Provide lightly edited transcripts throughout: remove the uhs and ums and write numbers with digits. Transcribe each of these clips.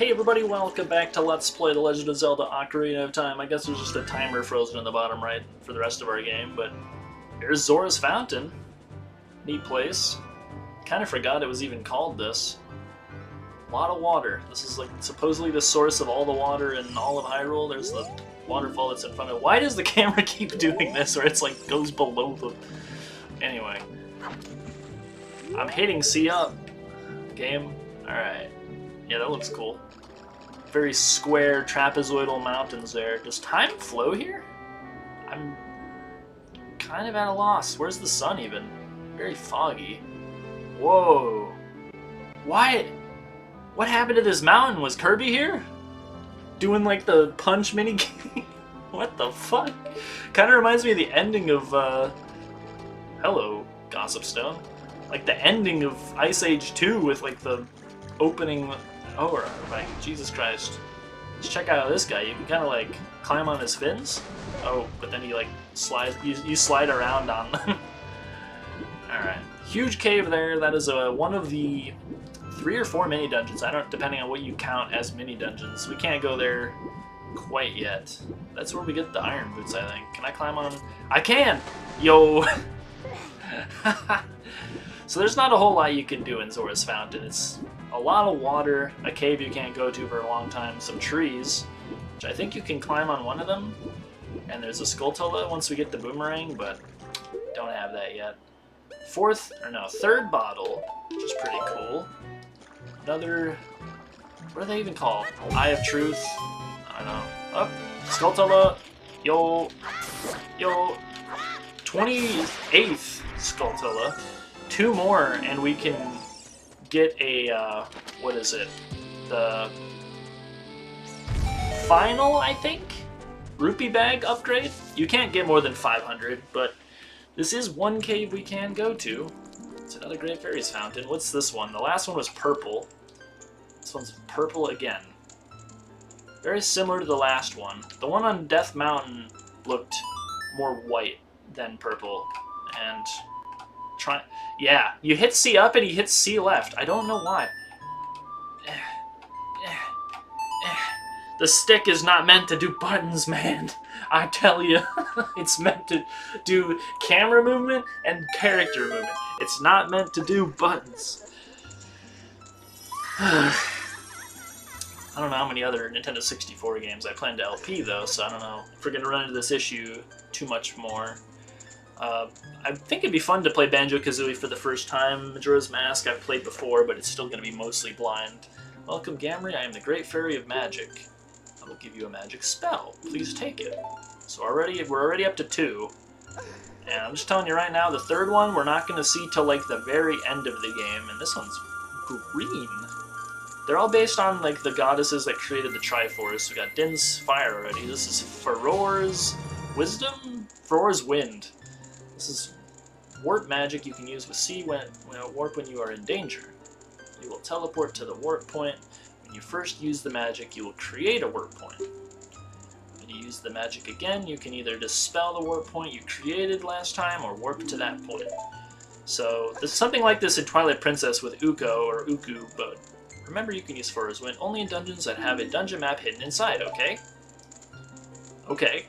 Hey everybody, welcome back to Let's Play The Legend of Zelda Ocarina of Time. I guess there's just a timer frozen in the bottom right for the rest of our game, but here's Zora's Fountain. Neat place. Kinda forgot it was even called this. A lot of water. This is like supposedly the source of all the water in all of Hyrule. There's the waterfall that's in front of it. Why does the camera keep doing this where it's like goes below the... Anyway. I'm hitting C up. Game. Alright. Yeah, that looks cool. Very square trapezoidal mountains there. Does time flow here? I'm kind of at a loss. Where's the sun even? Very foggy. Whoa. Why? What happened to this mountain? Was Kirby here? Doing like the punch mini game? What the fuck? Kind of reminds me of the ending of, hello, Gossip Stone. Like the ending of Ice Age 2 with like the opening... Oh, like, Jesus Christ. Let's check out this guy. You can kind of, like, climb on his fins. Oh, but then you, like, slide... You slide around on them. Alright. Huge cave there. That is one of the 3 or 4 mini dungeons. I don't... Depending on what you count as mini dungeons. We can't go there quite yet. That's where we get the iron boots, I think. Can I climb on... I can! Yo! So there's not a whole lot you can do in Zora's Fountain. It's... a lot of water, a cave you can't go to for a long time, some trees, which I think you can climb on one of them, and there's a Skulltula once we get the boomerang, but don't have that yet. Third bottle, which is pretty cool. Another, what are they even called? Eye of Truth? I don't know. Oh, Skulltula, yo, 28th Skulltula. 2 more, and we can get a, what is it? The final, I think? Rupee bag upgrade? You can't get more than 500, but this is one cave we can go to. It's another Great Fairies Fountain. What's this one? The last one was purple. This one's purple again. Very similar to the last one. The one on Death Mountain looked more white than purple, and... Yeah, you hit C up and he hits C left. I don't know why. The stick is not meant to do buttons, man. I tell you, it's meant to do camera movement and character movement. It's not meant to do buttons. I don't know how many other Nintendo 64 games I plan to LP, though, so I don't know if we're going to run into this issue too much more. I think it'd be fun to play Banjo-Kazooie for the first time. Majora's Mask I've played before, but it's still going to be mostly blind. Welcome, Gamri. I am the Great Fairy of Magic. I will give you a magic spell. Please take it. So we're already up to 2. And I'm just telling you right now, the third one we're not going to see till like the very end of the game, and this one's green. They're all based on like the goddesses that created the Triforce. We got Din's Fire already. This is Farore's Wisdom? Farore's Wind. This is warp magic you can use with C when warp when you are in danger. You will teleport to the warp point. When you first use the magic, you will create a warp point. When you use the magic again, you can either dispel the warp point you created last time or warp to that point. So there's something like this in Twilight Princess with Uko or Uku, but remember you can use Farore's Wind only in dungeons that have a dungeon map hidden inside, okay? Okay.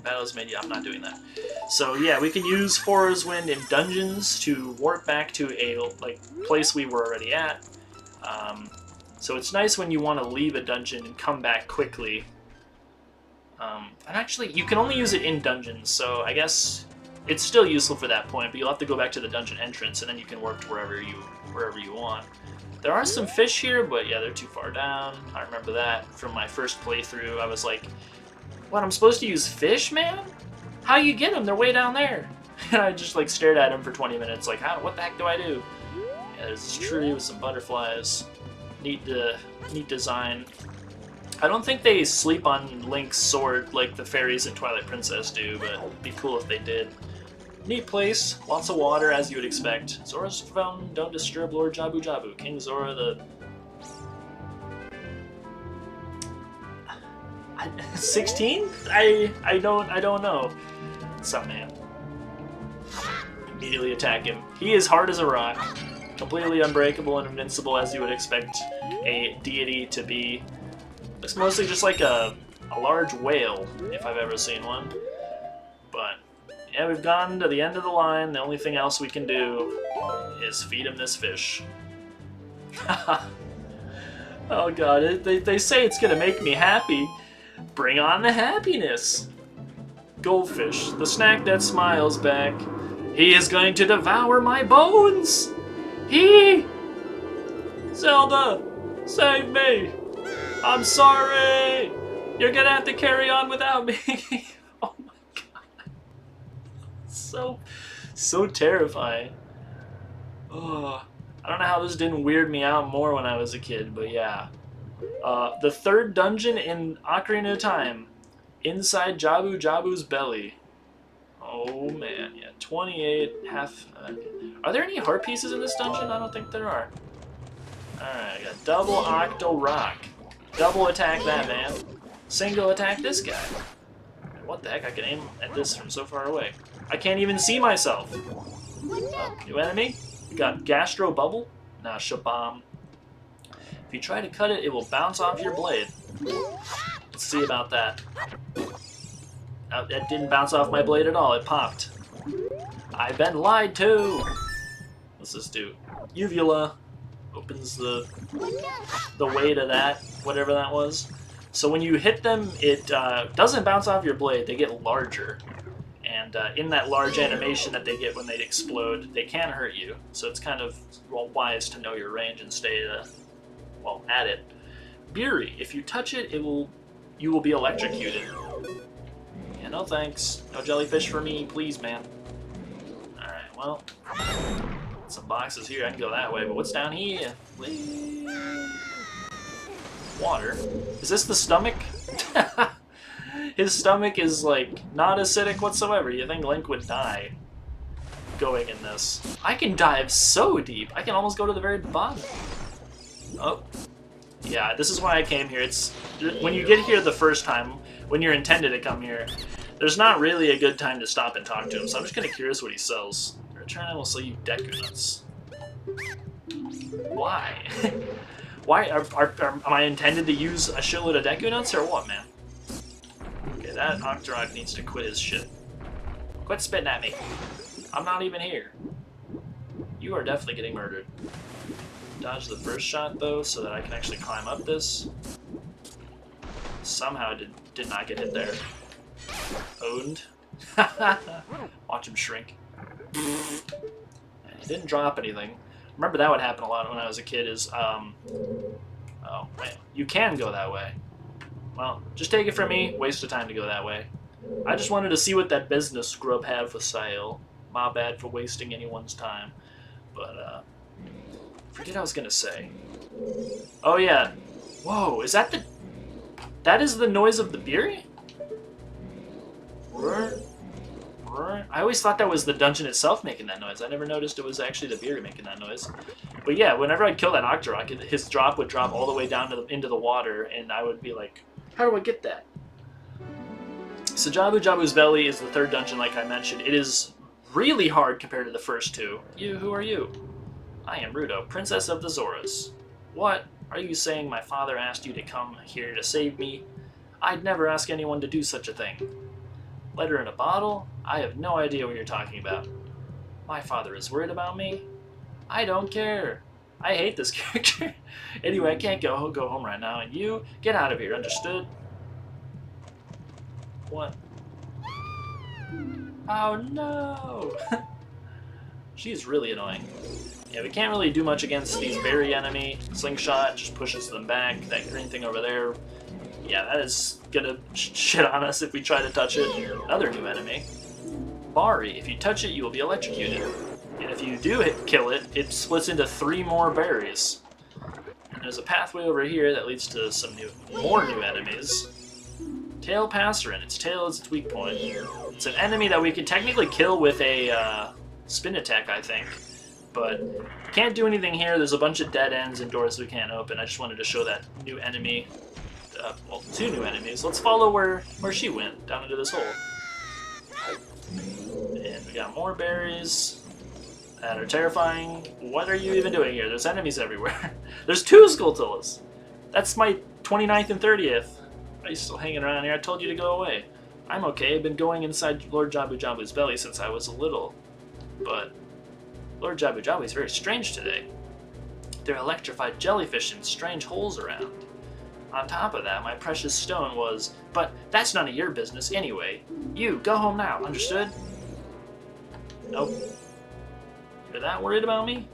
Battles made, yeah, I'm not doing that. So yeah, we can use Farore's Wind in dungeons to warp back to a like place we were already at. So it's nice when you want to leave a dungeon and come back quickly. And actually, you can only use it in dungeons, so I guess it's still useful for that point. But you'll have to go back to the dungeon entrance, and then you can warp to wherever you want. There are some fish here, but yeah, they're too far down. I remember that from my first playthrough. I was like, what, I'm supposed to use fish, man? How you get them? They're way down there. And I just like stared at them for 20 minutes, like, what the heck do I do? Yeah, there's this tree with some butterflies. Neat design. I don't think they sleep on Link's sword like the fairies in Twilight Princess do, but it'd be cool if they did. Neat place, lots of water as you would expect. Zora's Fountain, don't disturb Lord Jabu Jabu. King Zora the... 16? I don't know. What's up, man? Immediately attack him. He is hard as a rock. completely unbreakable and invincible as you would expect a deity to be. Looks mostly just like a large whale, if I've ever seen one. But yeah, we've gone to the end of the line. The only thing else we can do is feed him this fish. Oh god, they say it's gonna make me happy. Bring on the happiness! Goldfish, the snack that smiles back. He is going to devour my bones! Zelda, save me! I'm sorry! You're gonna have to carry on without me! Oh my god. So terrifying. Oh, I don't know how this didn't weird me out more when I was a kid, but yeah. The third dungeon in Ocarina of Time. Inside Jabu's belly. Oh man, yeah, 28 half. Are there any heart pieces in this dungeon? I don't think there are. Alright, I got double octo rock. Double attack that man. Single attack this guy. What the heck? I can aim at this from so far away. I can't even see myself. Oh, new enemy? We got Gastro Bubble. Nah, Shabam. If you try to cut it, it will bounce off your blade. Let's see about that. It didn't bounce off my blade at all. It popped. I've been lied to. What's this do? Uvula opens the way to that, whatever that was. So when you hit them, it doesn't bounce off your blade. They get larger. And in that large animation that they get when they explode, they can hurt you. So it's kind of wise to know your range and stay at it. Beery, if you touch it, you will be electrocuted. Yeah, no thanks. No jellyfish for me, please, man. Alright, well. Some boxes here. I can go that way, but what's down here? Water. Is this the stomach? His stomach is, like, not acidic whatsoever. You think Link would die going in this. I can dive so deep. I can almost go to the very bottom. Oh. Yeah, this is why I came here. It's when you get here the first time, when you're intended to come here, there's not really a good time to stop and talk to him, so I'm just kind of curious what he sells. Return will sell you Deku Nuts. Why? Why? Am I intended to use a shitload of Deku Nuts or what, man? Okay, that Octorok needs to quit his shit. Quit spitting at me. I'm not even here. You are definitely getting murdered. Dodge the first shot, though, so that I can actually climb up this. Somehow did not get hit there. Owned. Watch him shrink. He didn't drop anything. Remember that would happen a lot when I was a kid is, oh, wait, you can go that way. Well, just take it from me, waste of time to go that way. I just wanted to see what that business scrub had for sale. My bad for wasting anyone's time. But, forget what I was gonna say. Oh yeah. Whoa, is that the... That is the noise of the Beery? I always thought that was the dungeon itself making that noise. I never noticed it was actually the Beery making that noise. But yeah, whenever I'd kill that Octorok, his drop would drop all the way down to into the water, and I would be like, how do I get that? So Jabu's Belly is the third dungeon, like I mentioned. It is really hard compared to the first two. Who are you? I am Ruto, Princess of the Zoras. What? Are you saying my father asked you to come here to save me? I'd never ask anyone to do such a thing. Letter in a bottle? I have no idea what you're talking about. My father is worried about me? I don't care. I hate this character. Anyway, I can't go home right now, and you, get out of here, understood? What? Oh no! She's really annoying. Yeah, we can't really do much against these berry enemy. Slingshot just pushes them back. That green thing over there, yeah, that is gonna shit on us if we try to touch it. Another new enemy. Bari, if you touch it, you will be electrocuted. And if you do kill it, it splits into 3 more berries. And there's a pathway over here that leads to some more new enemies. Tail Passerin, its tail is its weak point. It's an enemy that we can technically kill with a spin attack, I think. But can't do anything here. There's a bunch of dead ends and doors we can't open. I just wanted to show that new enemy. Well, 2 new enemies. Let's follow where she went, down into this hole. And we got more berries. that are terrifying. What are you even doing here? There's enemies everywhere. There's 2 Skulltulas. That's my 29th and 30th. Are you still hanging around here? I told you to go away. I'm okay. I've been going inside Lord Jabu Jabu's belly since I was little. But Lord Jabu Jabu is very strange today. There are electrified jellyfish in strange holes around. On top of that, my precious stone was... But that's none of your business anyway. You, go home now, understood? Nope. You're that worried about me?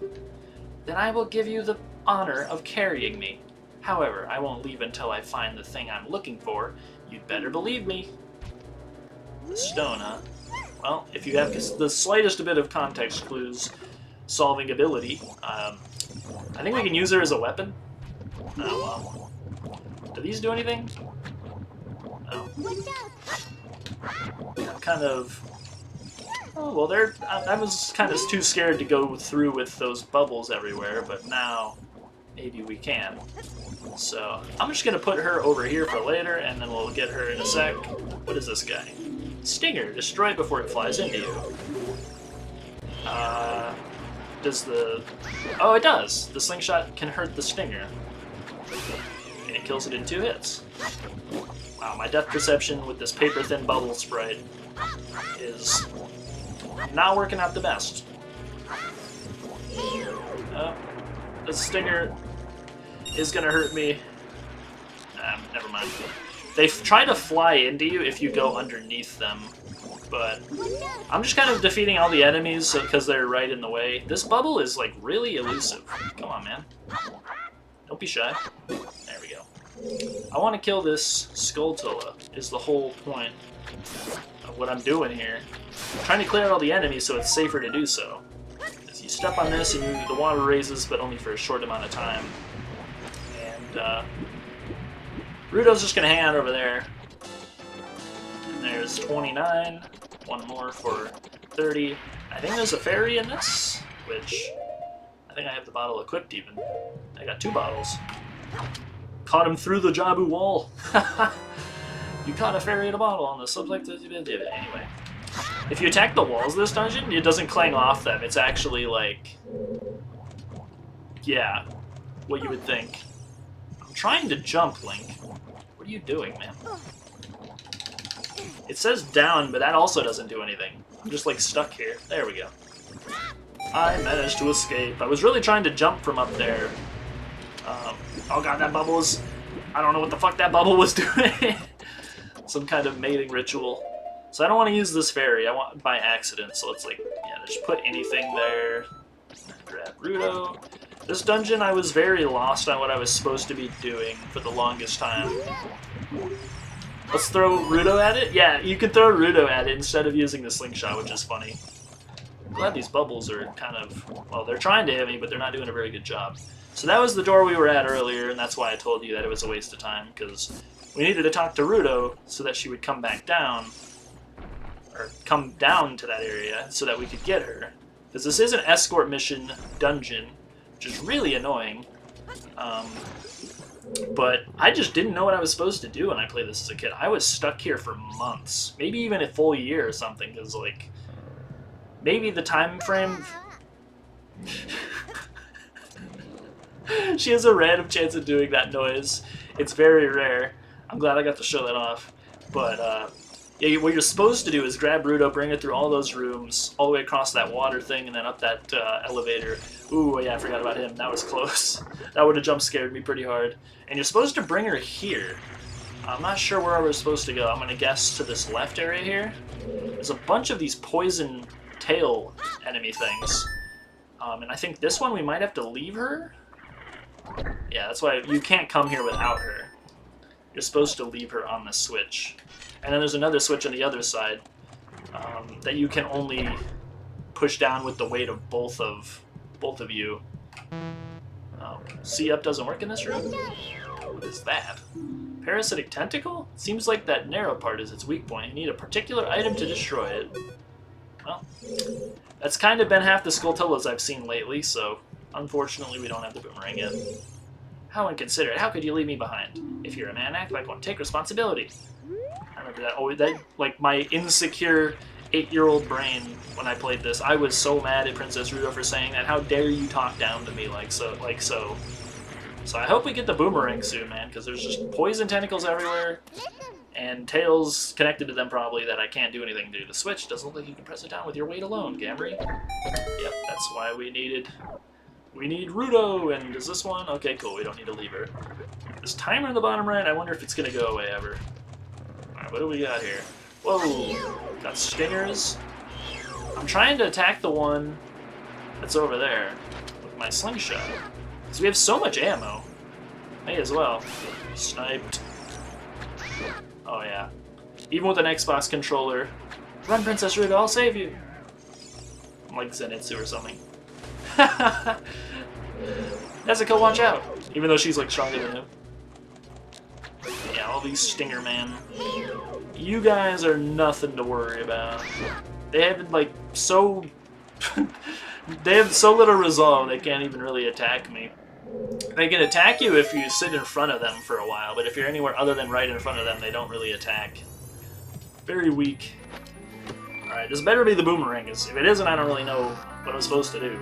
Then I will give you the honor of carrying me. However, I won't leave until I find the thing I'm looking for. You'd better believe me. The stone, huh? Well, if you have the slightest bit of context clues, solving ability, I think we can use her as a weapon. Oh, well. Do these do anything? No. I'm kind of... Oh, well, I was kind of too scared to go through with those bubbles everywhere, but now maybe we can. So I'm just going to put her over here for later, and then we'll get her in a sec. What is this guy? Stinger. Destroy it before it flies into you. Does the... Oh, it does! The slingshot can hurt the stinger. And it kills it in 2 hits. Wow, my depth perception with this paper-thin bubble sprite is not working out the best. The stinger is gonna hurt me. Never mind. They try to fly into you if you go underneath them, but I'm just kind of defeating all the enemies because they're right in the way. This bubble is like really elusive. Come on, man. Don't be shy. There we go. I want to kill this Skulltula is the whole point of what I'm doing here. I'm trying to clear out all the enemies so it's safer to do so. As you step on this and the water raises, but only for a short amount of time. And Rudo's just going to hang out over there. And there's 29. One more for 30. I think there's a fairy in this, which I think I have the bottle equipped even. I got 2 bottles. Caught him through the Jabu wall. You caught a fairy in a bottle on the subject. Anyway, if you attack the walls of this dungeon, it doesn't clang off them. It's actually like, yeah, what you would think. I'm trying to jump, Link. What are you doing, man? It says down, but that also doesn't do anything. I'm just like stuck here. There we go. I managed to escape. I was really trying to jump from up there. Oh god, that bubble was... I don't know what the fuck that bubble was doing. Some kind of mating ritual. So I don't want to use this fairy. I want by accident. So let's like, yeah, just put anything there. Grab Rudo. This dungeon, I was very lost on what I was supposed to be doing for the longest time. Let's throw Rudo at it? Yeah, you can throw Rudo at it instead of using the slingshot, which is funny. I'm glad these bubbles are kind of... Well, they're trying to hit me, but they're not doing a very good job. So that was the door we were at earlier, and that's why I told you that it was a waste of time, because we needed to talk to Rudo so that she would come back down, or come down to that area so that we could get her. Because this is an escort mission dungeon, which is really annoying. But I just didn't know what I was supposed to do when I played this as a kid. I was stuck here for months, maybe even a full year or something, because like, maybe the time frame... She has a random chance of doing that noise. It's very rare. I'm glad I got to show that off. But yeah, what you're supposed to do is grab Rudo, bring it through all those rooms, all the way across that water thing, and then up that elevator. Ooh, yeah, I forgot about him. That was close. That would have jump scared me pretty hard. And you're supposed to bring her here. I'm not sure where we're supposed to go. I'm going to guess to this left area here. There's a bunch of these poison tail enemy things. And I think this one we might have to leave her. Yeah, that's why you can't come here without her. You're supposed to leave her on the switch. And then there's another switch on the other side that you can only push down with the weight of both of you. C up doesn't work in this room? What is that? Parasitic tentacle? Seems like that narrow part is its weak point. You need a particular item to destroy it. Well, that's kind of been half the Skulltulas I've seen lately, so unfortunately we don't have the boomerang yet. How inconsiderate. How could you leave me behind? If you're a man, act like one. Take responsibility. I remember that. Oh, that, like, my insecure 8-year-old brain when I played this. I was so mad at Princess Ruto for saying that. How dare you talk down to me like so? So I hope we get the boomerang soon, man, because there's just poison tentacles everywhere, and tails connected to them probably that I can't do anything to. The switch doesn't look like you can press it down with your weight alone, Gamry. Yep, that's why we need Ruto, and is this one? Okay, cool, we don't need a lever. This timer in the bottom right, I wonder if it's going to go away ever. Alright, what do we got here? Whoa, got stingers. I'm trying to attack the one that's over there with my slingshot. Because we have so much ammo. May as well. Sniped. Oh yeah. Even with an Xbox controller. Run, Princess Ruto, I'll save you! I'm like Zenitsu or something. Nezuko, watch out! Even though she's like stronger than him. Yeah, all these Stinger Man. You guys are nothing to worry about. They have like so... they have so little resolve they can't even really attack me. They can attack you if you sit in front of them for a while, but if you're anywhere other than right in front of them, they don't really attack. Very weak. Alright, this better be the boomerang. If it isn't, I don't really know what I'm supposed to do.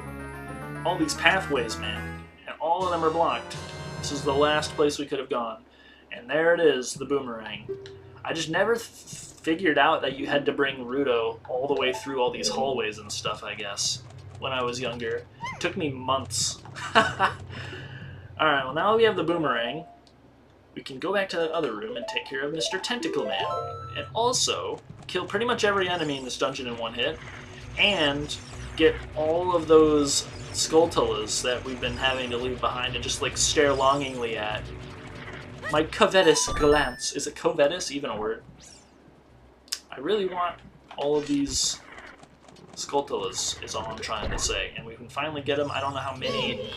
All these pathways, man. And all of them are blocked. This is the last place we could have gone. And there it is, the boomerang. I just never figured out that you had to bring Ruto all the way through all these hallways and stuff, I guess, when I was younger. It took me months. Alright, well now we have the boomerang. We can go back to that other room and take care of Mr. Tentacle Man. And also, kill pretty much every enemy in this dungeon in one hit. And get all of those Skulltulas that we've been having to leave behind and just like stare longingly at. My covetous glance. Is it covetous even a word? I really want all of these Skulltulas is all I'm trying to say. And we can finally get them. I don't know how many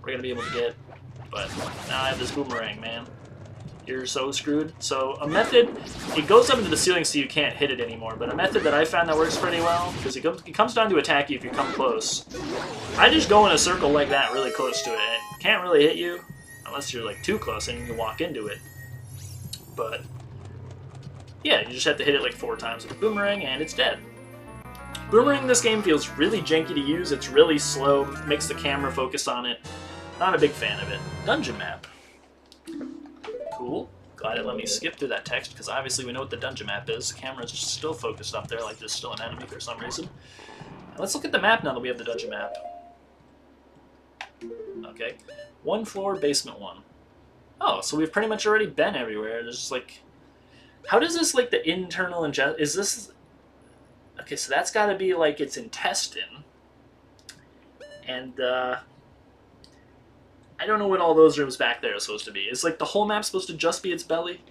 we're going to be able to get. But now I have this boomerang, man. You're so screwed. So a method, it goes up into the ceiling so you can't hit it anymore. But a method that I found that works pretty well, because it comes down to attack you if you come close. I just go in a circle like that really close to it. It can't really hit you unless you're like too close and you can walk into it. But yeah, you just have to hit it like 4 times with a boomerang and it's dead. Boomerang in this game feels really janky to use. It's really slow, makes the camera focus on it. Not a big fan of it. Dungeon map. Cool. Glad it let me skip through that text, because obviously we know what the dungeon map is. The camera's just still focused up there like there's still an enemy for some reason. Now let's look at the map now that we have the dungeon map. Okay. 1 floor, basement 1. Oh, so we've pretty much already been everywhere. There's just like... How does this, like, the internal is this... Okay, so that's gotta be, like, its intestine. And, I don't know what all those rooms back there are supposed to be. Is, like, the whole map supposed to just be its belly?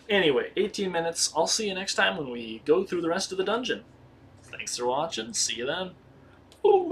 Anyway, 18 minutes. I'll see you next time when we go through the rest of the dungeon. Thanks for watching. See you then. Ooh.